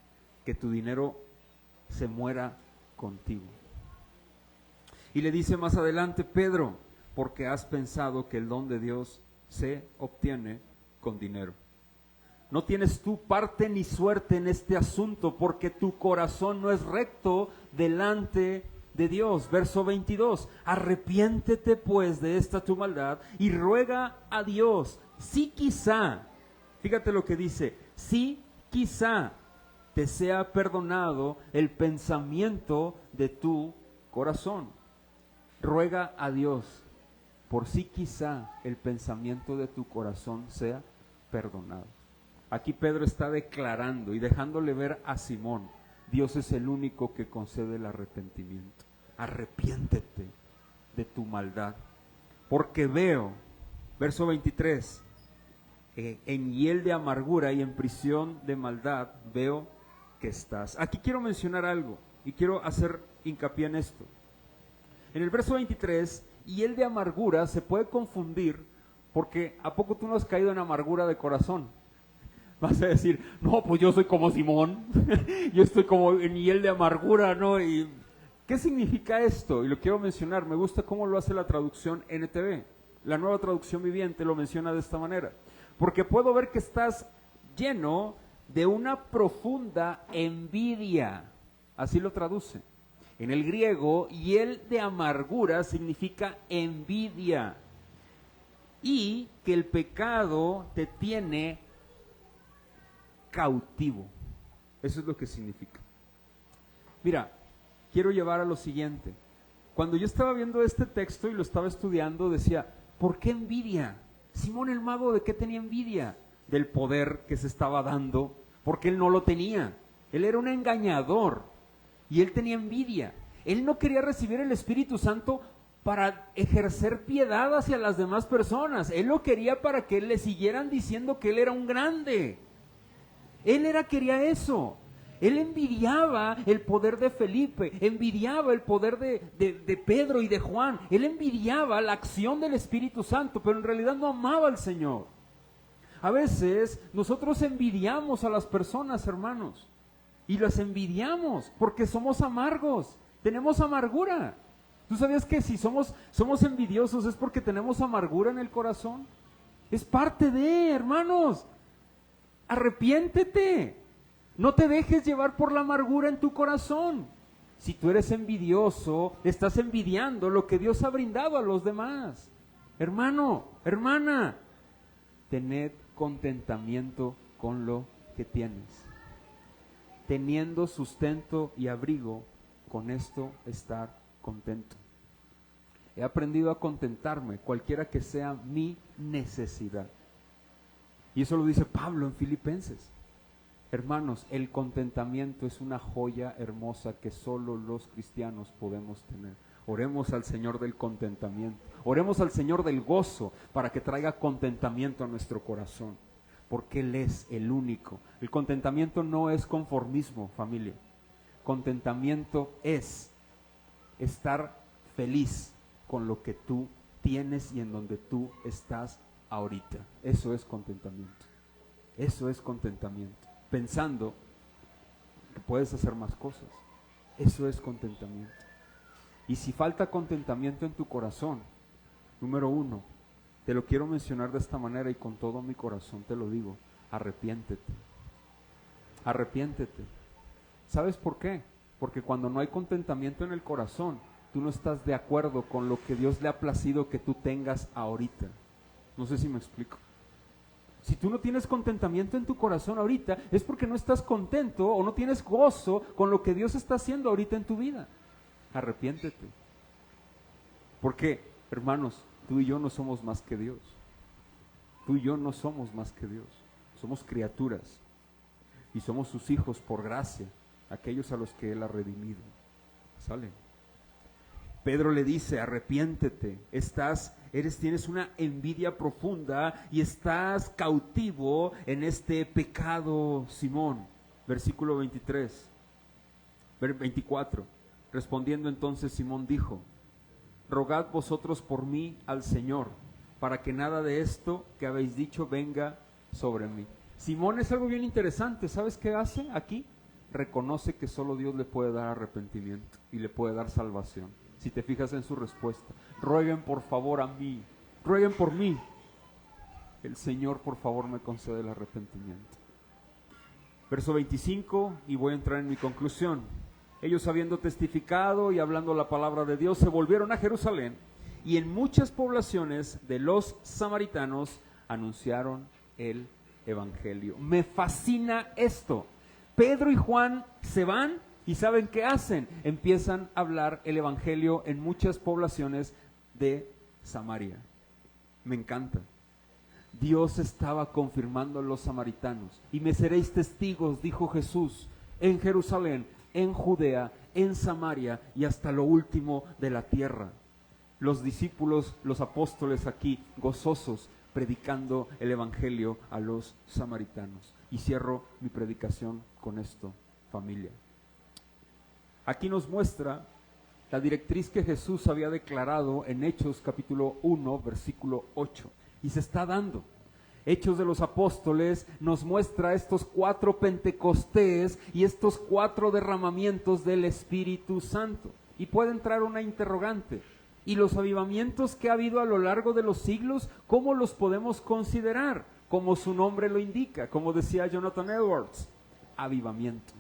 [SPEAKER 1] que tu dinero se muera contigo. Y le dice más adelante, Pedro, porque has pensado que el don de Dios se obtiene con dinero. No tienes tú parte ni suerte en este asunto, porque tu corazón no es recto delante de Dios. Verso 22, arrepiéntete pues de esta tu maldad y ruega a Dios, si quizá, fíjate lo que dice, si quizá te sea perdonado el pensamiento de tu corazón. Ruega a Dios por si quizá el pensamiento de tu corazón sea perdonado. Aquí Pedro está declarando y dejándole ver a Simón, Dios es el único que concede el arrepentimiento. Arrepiéntete de tu maldad, porque veo, verso 23, en hiel de amargura y en prisión de maldad veo que estás. Aquí quiero mencionar algo y quiero hacer hincapié en esto. En el verso 23, hiel de amargura se puede confundir porque ¿a poco tú no has caído en amargura de corazón? Vas a decir, no, pues yo soy como Simón, yo estoy como en hiel de amargura, ¿no? Y ¿qué significa esto? Y lo quiero mencionar, me gusta cómo lo hace la traducción NTV. La Nueva Traducción Viviente lo menciona de esta manera. Porque puedo ver que estás lleno de una profunda envidia. Así lo traduce. En el griego, hiel de amargura significa envidia. Y que el pecado te tiene cautivo. Eso es lo que significa. Mira, quiero llevar a lo siguiente. Cuando yo estaba viendo este texto y lo estaba estudiando, decía, ¿por qué envidia? Simón el mago, ¿de qué tenía envidia? Del poder que se estaba dando, porque él no lo tenía. Él era un engañador y él tenía envidia. Él no quería recibir el Espíritu Santo para ejercer piedad hacia las demás personas. Él lo quería para que le siguieran diciendo que él era un grande. Quería eso. Él envidiaba el poder de Felipe, envidiaba el poder de Pedro y de Juan. Él envidiaba la acción del Espíritu Santo, pero en realidad no amaba al Señor. A veces nosotros envidiamos a las personas, hermanos, y las envidiamos porque somos amargos, tenemos amargura. ¿Tú sabías que si somos envidiosos es porque tenemos amargura en el corazón? Es parte de, hermanos, arrepiéntete. No te dejes llevar por la amargura en tu corazón. Si tú eres envidioso, estás envidiando lo que Dios ha brindado a los demás. Hermano, hermana, tened contentamiento con lo que tienes. Teniendo sustento y abrigo, con esto estar contento. He aprendido a contentarme, cualquiera que sea mi necesidad. Y eso lo dice Pablo en Filipenses. Hermanos, el contentamiento es una joya hermosa que solo los cristianos podemos tener. Oremos al Señor del contentamiento, oremos al Señor del gozo para que traiga contentamiento a nuestro corazón, porque Él es el único. El contentamiento no es conformismo, familia. Contentamiento es estar feliz con lo que tú tienes y en donde tú estás ahorita. Eso es contentamiento. Eso es contentamiento. Pensando que puedes hacer más cosas. Eso es contentamiento. Y si falta contentamiento en tu corazón, número uno, te lo quiero mencionar de esta manera y con todo mi corazón te lo digo, arrepiéntete. Arrepiéntete. ¿Sabes por qué? Porque cuando no hay contentamiento en el corazón, tú no estás de acuerdo con lo que Dios le ha placido que tú tengas ahorita. No sé si me explico. Si tú no tienes contentamiento en tu corazón ahorita, es porque no estás contento o no tienes gozo con lo que Dios está haciendo ahorita en tu vida. Arrepiéntete. Porque, hermanos, tú y yo no somos más que Dios. Tú y yo no somos más que Dios. Somos criaturas. Y somos sus hijos por gracia, aquellos a los que Él ha redimido. ¿Sale? Pedro le dice, arrepiéntete, tienes una envidia profunda y estás cautivo en este pecado, Simón. Versículo 24. Respondiendo entonces Simón dijo, rogad vosotros por mí al Señor, para que nada de esto que habéis dicho venga sobre mí. Simón es algo bien interesante, ¿sabes qué hace aquí? Reconoce que solo Dios le puede dar arrepentimiento y le puede dar salvación. Si te fijas en su respuesta, rueguen por favor a mí, rueguen por mí. El Señor por favor me concede el arrepentimiento. Verso 25, y voy a entrar en mi conclusión. Ellos habiendo testificado y hablando la palabra de Dios, se volvieron a Jerusalén, y en muchas poblaciones de los samaritanos anunciaron el evangelio. Me fascina esto. Pedro y Juan se van y ¿saben qué hacen? Empiezan a hablar el evangelio en muchas poblaciones de Samaria. Me encanta. Dios estaba confirmando a los samaritanos. Y me seréis testigos, dijo Jesús, en Jerusalén, en Judea, en Samaria y hasta lo último de la tierra. Los discípulos, los apóstoles aquí, gozosos, predicando el evangelio a los samaritanos. Y cierro mi predicación con esto, familia. Aquí nos muestra la directriz que Jesús había declarado en Hechos capítulo 1, versículo 8. Y se está dando. Hechos de los Apóstoles nos muestra estos 4 Pentecostés y estos 4 derramamientos del Espíritu Santo. Y puede entrar una interrogante. ¿Y los avivamientos que ha habido a lo largo de los siglos, cómo los podemos considerar? Como su nombre lo indica, como decía Jonathan Edwards, avivamiento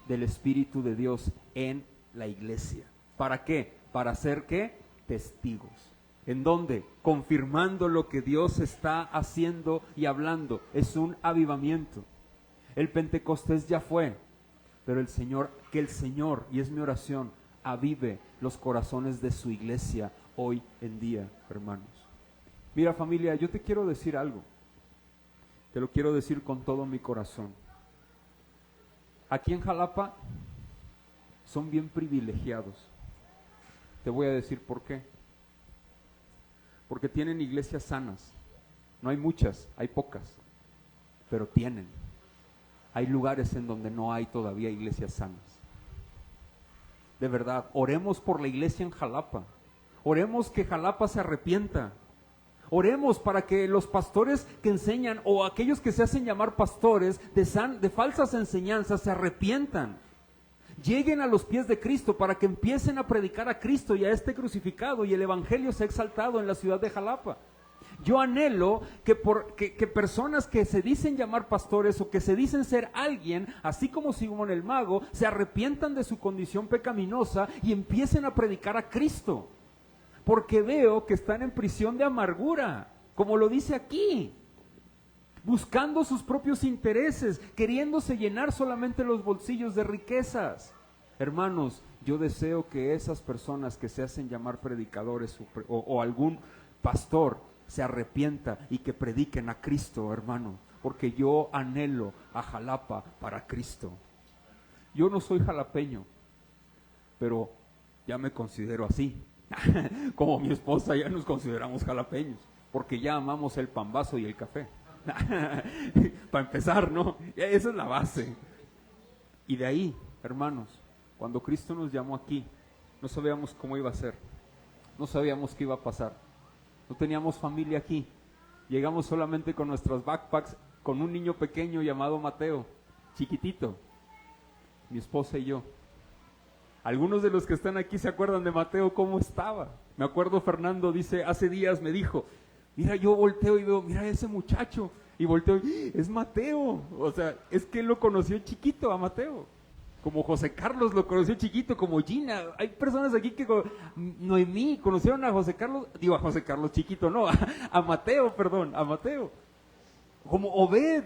[SPEAKER 1] del Espíritu de Dios en la iglesia. ¿Para qué? Para ser, ¿qué? Testigos. ¿En dónde? Confirmando lo que Dios está haciendo y hablando. Es un avivamiento. El Pentecostés ya fue, pero que el Señor, y es mi oración, avive los corazones de su iglesia hoy en día, hermanos. Mira, familia, yo te quiero decir algo. Te lo quiero decir con todo mi corazón. Aquí en Jalapa son bien privilegiados. Te voy a decir por qué. Porque tienen iglesias sanas. No hay muchas, hay pocas, pero tienen. Hay lugares en donde no hay todavía iglesias sanas. De verdad, oremos por la iglesia en Jalapa. Oremos que Jalapa se arrepienta. Oremos para que los pastores que enseñan o aquellos que se hacen llamar pastores de falsas enseñanzas se arrepientan. Lleguen a los pies de Cristo para que empiecen a predicar a Cristo y a este crucificado y el evangelio sea exaltado en la ciudad de Jalapa. Yo anhelo que personas que se dicen llamar pastores o que se dicen ser alguien, así como Simón el Mago, se arrepientan de su condición pecaminosa y empiecen a predicar a Cristo. Porque veo que están en prisión de amargura, como lo dice aquí, buscando sus propios intereses, queriéndose llenar solamente los bolsillos de riquezas. Hermanos, yo deseo que esas personas que se hacen llamar predicadores o algún pastor se arrepienta y que prediquen a Cristo, hermano, porque yo anhelo a Jalapa para Cristo. Yo no soy jalapeño, pero ya me considero así. Como mi esposa ya nos consideramos jalapeños, porque ya amamos el pambazo y el café. Para empezar, ¿no? Esa es la base. Y de ahí, hermanos, cuando Cristo nos llamó aquí, no sabíamos cómo iba a ser, no sabíamos qué iba a pasar, no teníamos familia aquí, llegamos solamente con nuestros backpacks, con un niño pequeño llamado Mateo, chiquitito, mi esposa y yo. Algunos de los que están aquí se acuerdan de Mateo cómo estaba. Me acuerdo, Fernando dice, hace días me dijo, mira, yo volteo y veo, mira ese muchacho, y volteo, es Mateo. O sea, es que él lo conoció chiquito a Mateo, como José Carlos lo conoció chiquito, como Gina. Hay personas aquí que, Noemí, conocieron a José Carlos, digo a José Carlos chiquito, no, a Mateo, perdón, a Mateo. Como Obed,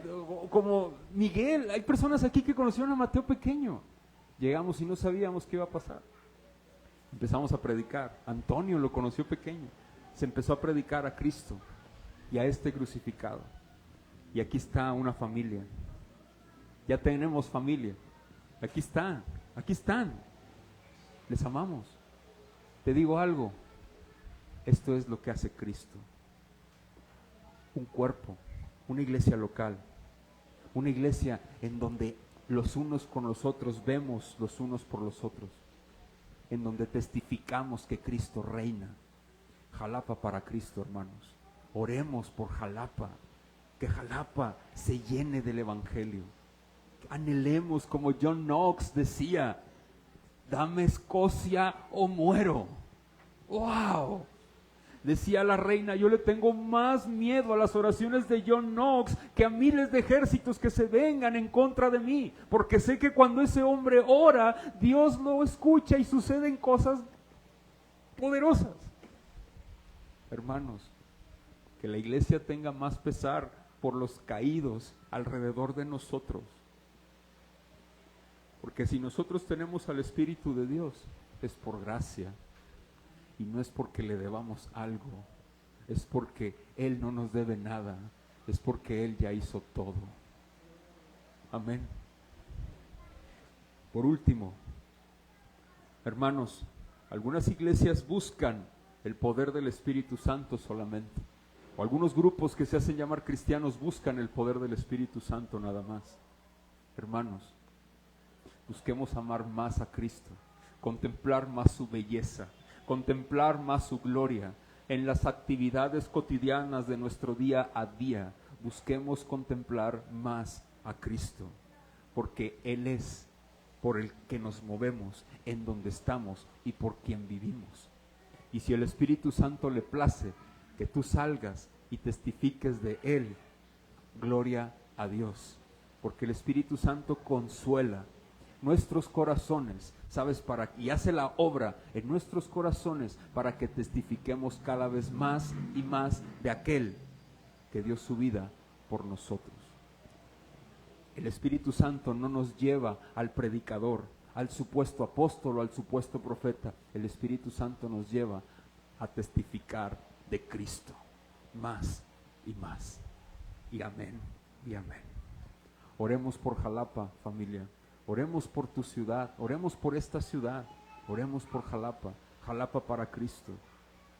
[SPEAKER 1] como Miguel, hay personas aquí que conocieron a Mateo pequeño. Llegamos y no sabíamos qué iba a pasar. Empezamos a predicar. Antonio lo conoció pequeño. Se empezó a predicar a Cristo y a este crucificado. Y aquí está una familia. Ya tenemos familia. Aquí están. Les amamos. Te digo algo. Esto es lo que hace Cristo. Un cuerpo, una iglesia local, una iglesia en donde los unos con los otros vemos los unos por los otros, en donde testificamos que Cristo reina. Jalapa para Cristo, hermanos. Oremos por Jalapa, que Jalapa se llene del evangelio. Anhelemos, como John Knox decía, dame Escocia o muero. ¡Wow! Decía la reina, yo le tengo más miedo a las oraciones de John Knox que a miles de ejércitos que se vengan en contra de mí, porque sé que cuando ese hombre ora, Dios lo escucha y suceden cosas poderosas. Hermanos, que la iglesia tenga más pesar por los caídos alrededor de nosotros, porque si nosotros tenemos al Espíritu de Dios, es por gracia. Y no es porque le debamos algo, es porque Él no nos debe nada, es porque Él ya hizo todo. Amén. Por último, hermanos, algunas iglesias buscan el poder del Espíritu Santo solamente. O algunos grupos que se hacen llamar cristianos buscan el poder del Espíritu Santo nada más. Hermanos, busquemos amar más a Cristo, contemplar más su belleza, contemplar más su gloria en las actividades cotidianas de nuestro día a día. Busquemos contemplar más a Cristo, porque Él es por el que nos movemos, en donde estamos y por quien vivimos. Y si el Espíritu Santo le place que tú salgas y testifiques de Él, gloria a Dios, porque el Espíritu Santo consuela nuestros corazones, ¿sabes? Y hace la obra en nuestros corazones para que testifiquemos cada vez más y más de aquel que dio su vida por nosotros. El Espíritu Santo no nos lleva al predicador, al supuesto apóstol o al supuesto profeta. El Espíritu Santo nos lleva a testificar de Cristo, más y más. Y amén, y amén. Oremos por Jalapa, familia. Oremos por tu ciudad, oremos por esta ciudad, oremos por Jalapa, Jalapa para Cristo.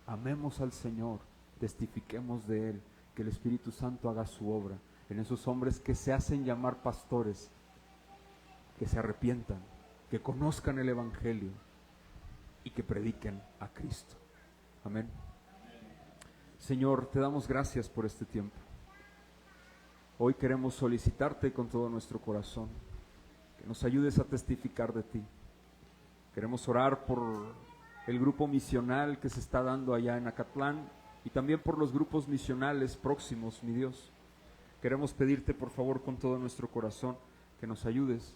[SPEAKER 1] Amemos al Señor, testifiquemos de Él, que el Espíritu Santo haga su obra en esos hombres que se hacen llamar pastores, que se arrepientan, que conozcan el Evangelio y que prediquen a Cristo. Amén. Señor, te damos gracias por este tiempo. Hoy queremos solicitarte con todo nuestro corazón que nos ayudes a testificar de ti. Queremos orar por el grupo misional que se está dando allá en Acatlán y también por los grupos misionales próximos, mi Dios. Queremos pedirte por favor con todo nuestro corazón que nos ayudes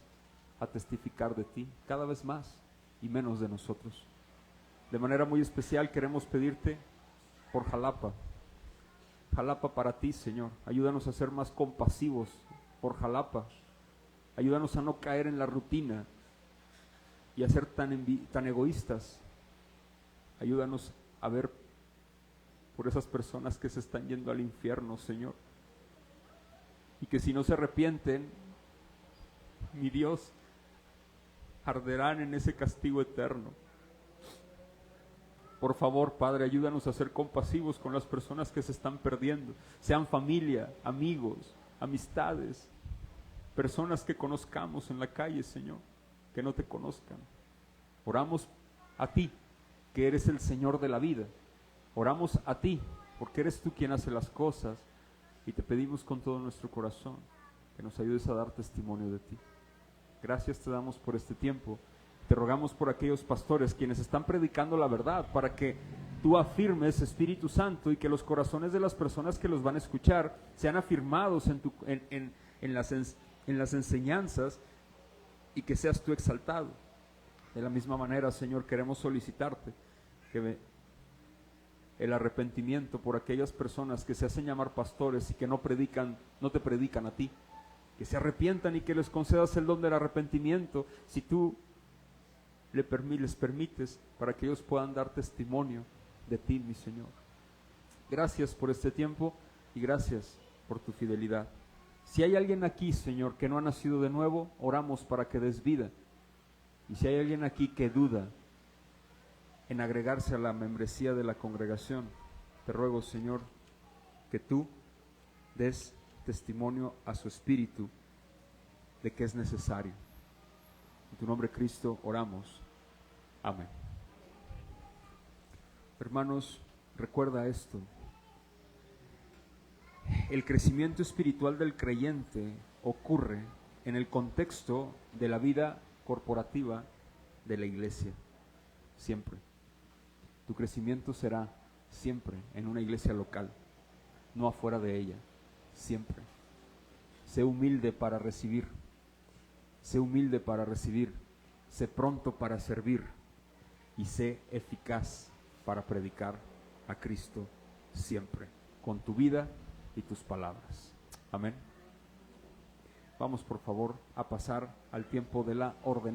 [SPEAKER 1] a testificar de ti cada vez más y menos de nosotros. De manera muy especial queremos pedirte por Jalapa. Jalapa para ti, Señor. Ayúdanos a ser más compasivos por Jalapa. Ayúdanos a no caer en la rutina y a ser tan egoístas. Ayúdanos a ver por esas personas que se están yendo al infierno, Señor. Y que si no se arrepienten, mi Dios, arderán en ese castigo eterno. Por favor, Padre, ayúdanos a ser compasivos con las personas que se están perdiendo, sean familia, amigos, amistades, personas que conozcamos en la calle, Señor, que no te conozcan. Oramos a ti, que eres el Señor de la vida. Oramos a ti, porque eres tú quien hace las cosas, y te pedimos con todo nuestro corazón que nos ayudes a dar testimonio de ti. Gracias te damos por este tiempo. Te rogamos por aquellos pastores quienes están predicando la verdad, para que tú afirmes, Espíritu Santo, y que los corazones de las personas que los van a escuchar sean afirmados en las enseñanzas, y que seas tú exaltado. De la misma manera, Señor, queremos solicitarte que el arrepentimiento por aquellas personas que se hacen llamar pastores y que no te predican a ti, que se arrepientan y que les concedas el don del arrepentimiento, si tú les permites, para que ellos puedan dar testimonio de ti, mi Señor. Gracias por este tiempo y gracias por tu fidelidad. Si hay alguien aquí, Señor, que no ha nacido de nuevo, oramos para que des vida. Y si hay alguien aquí que duda en agregarse a la membresía de la congregación, te ruego, Señor, que tú des testimonio a su espíritu de que es necesario. En tu nombre, Cristo, oramos. Amén. Hermanos, recuerda esto. El crecimiento espiritual del creyente ocurre en el contexto de la vida corporativa de la iglesia. Siempre. Tu crecimiento será siempre en una iglesia local, no afuera de ella. Siempre. Sé humilde para recibir. Sé humilde para recibir. Sé pronto para servir. Y sé eficaz para predicar a Cristo siempre, con tu vida y tus palabras. Amén. Vamos por favor a pasar al tiempo de la ordenación.